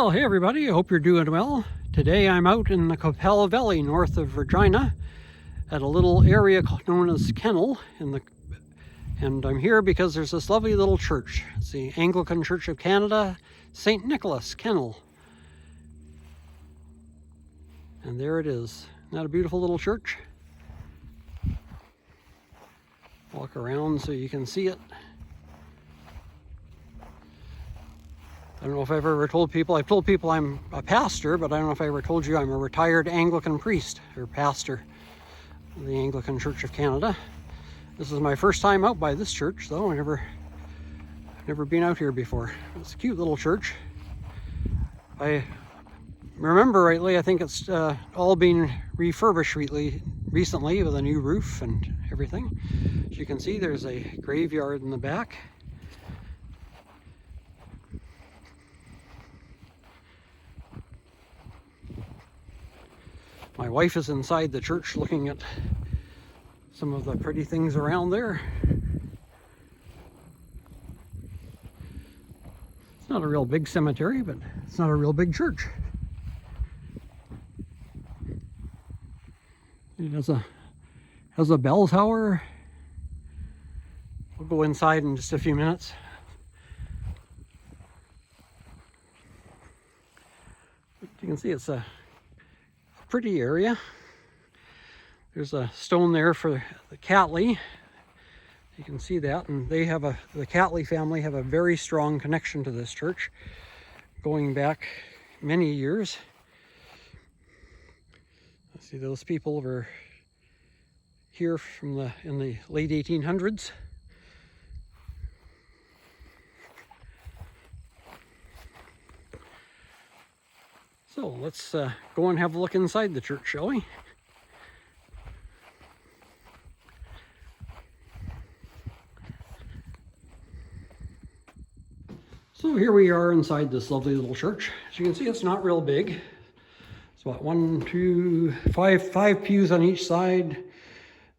Well, hey everybody, I hope you're doing well. Today I'm out in the Kennel Valley north of Regina at a little area known as Kennel, and I'm here because there's this lovely little church. It's the Anglican Church of Canada, St. Nicholas, Kennel. And there it is. Isn't that a beautiful little church? Walk around so you can see it. I don't know if I've ever told people, I've told people I'm a pastor, but I don't know if I ever told you I'm a retired Anglican priest, or pastor of the Anglican Church of Canada. This is my first time out by this church, though. I've never been out here before. It's a cute little church. I remember rightly, I think it's all been refurbished recently with a new roof and everything. As you can see, there's a graveyard in the back. My wife is inside the church looking at some of the pretty things around there. It's not a real big cemetery, but it's not a real big church. It has a bell tower. We'll go inside in just a few minutes. You can see it's a pretty area. There's a stone there for the Catley. You can see that, and they have the Catley family have a very strong connection to this church, going back many years. See, those people were here in the late 1800s. So let's go and have a look inside the church, shall we? So here we are inside this lovely little church. As you can see, it's not real big. It's about 5 pews on each side.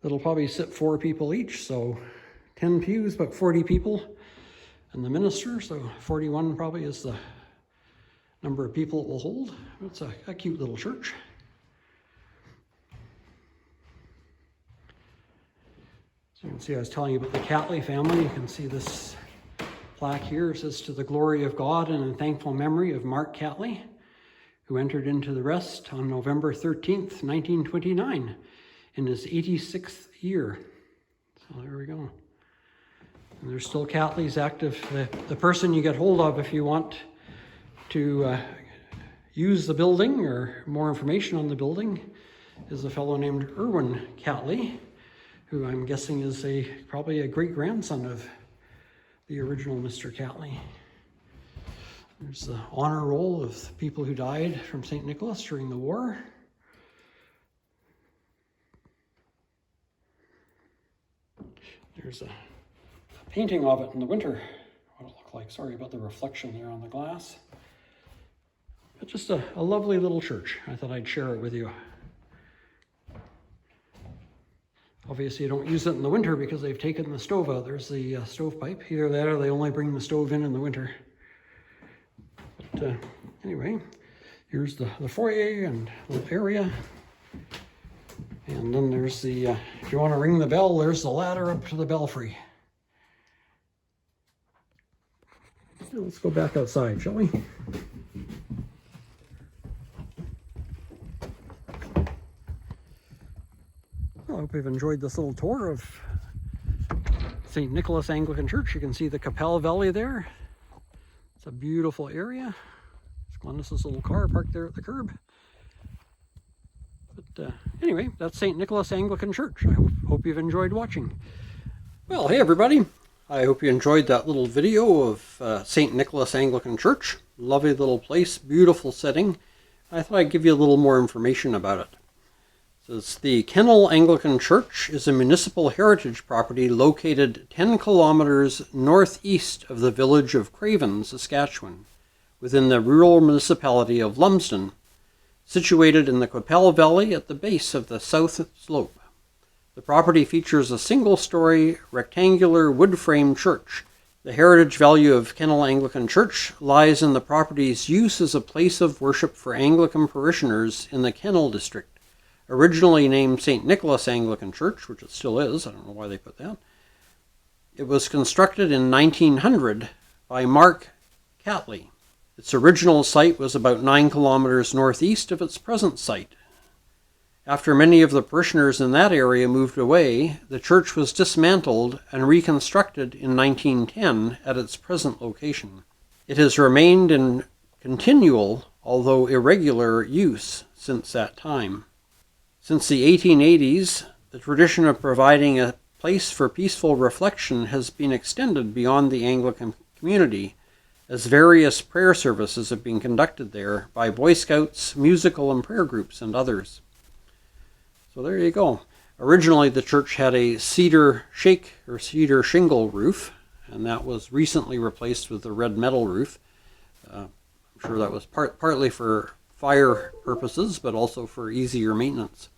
That'll probably sit 4 people each, so 10 pews, about 40 people. And the minister, so 41 probably is the number of people it will hold. It's a cute little church. So you can see I was telling you about the Catley family. You can see this plaque here. It says, "To the glory of God and in thankful memory of Mark Catley, who entered into the rest on November 13th, 1929, in his 86th year." So there we go. And there's still Catleys active. The person you get hold of if you want to use the building or more information on the building is a fellow named Irwin Catley, who I'm guessing is probably a great-grandson of the original Mr. Catley. There's the honor roll of people who died from St. Nicholas during the war. There's a painting of it in the winter, what it looked like. Sorry about the reflection there on the glass. But just a lovely little church. I thought I'd share it with you. Obviously, you don't use it in the winter because they've taken the stove out. There's the stovepipe. Either that or they only bring the stove in the winter. But anyway, here's the foyer and little area. And then there's if you want to ring the bell, there's the ladder up to the belfry. So let's go back outside, shall we? I hope you've enjoyed this little tour of St. Nicholas Anglican Church. You can see the Kennel Valley there. It's a beautiful area. It's Glennis's little car parked there at the curb. But anyway, that's St. Nicholas Anglican Church. I hope you've enjoyed watching. Well, hey everybody. I hope you enjoyed that little video of St. Nicholas Anglican Church. Lovely little place, beautiful setting. I thought I'd give you a little more information about it. Says, the Kennel Anglican Church is a municipal heritage property located 10 kilometers northeast of the village of Craven, Saskatchewan, within the rural municipality of Lumsden, situated in the Kennel Valley at the base of the south slope. The property features a single-story rectangular wood-frame church The heritage value of Kennel Anglican Church lies in the property's use as a place of worship for Anglican parishioners in the Kennel district. Originally named St. Nicholas Anglican Church, which it still is, I don't know why they put that. It was constructed in 1900 by Mark Catley. Its original site was about 9 kilometers northeast of its present site. After many of the parishioners in that area moved away, the church was dismantled and reconstructed in 1910 at its present location. It has remained in continual, although irregular, use since that time. Since the 1880s, the tradition of providing a place for peaceful reflection has been extended beyond the Anglican community, as various prayer services have been conducted there by Boy Scouts, musical and prayer groups, and others. So there you go. Originally, the church had a cedar shake or cedar shingle roof, and that was recently replaced with a red metal roof. I'm sure that was partly for fire purposes, but also for easier maintenance.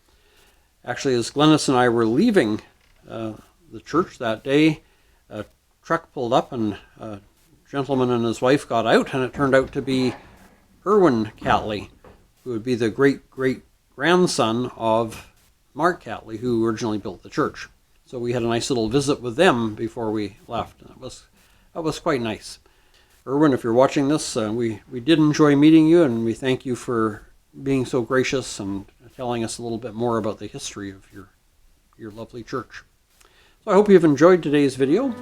Actually, as Glennis and I were leaving the church that day, a truck pulled up and a gentleman and his wife got out, and it turned out to be Erwin Catley, who would be the great-great-grandson of Mark Catley, who originally built the church. So we had a nice little visit with them before we left. That was quite nice. Erwin, if you're watching this, we did enjoy meeting you, and we thank you for being so gracious and telling us a little bit more about the history of your lovely church. So I hope you've enjoyed today's video.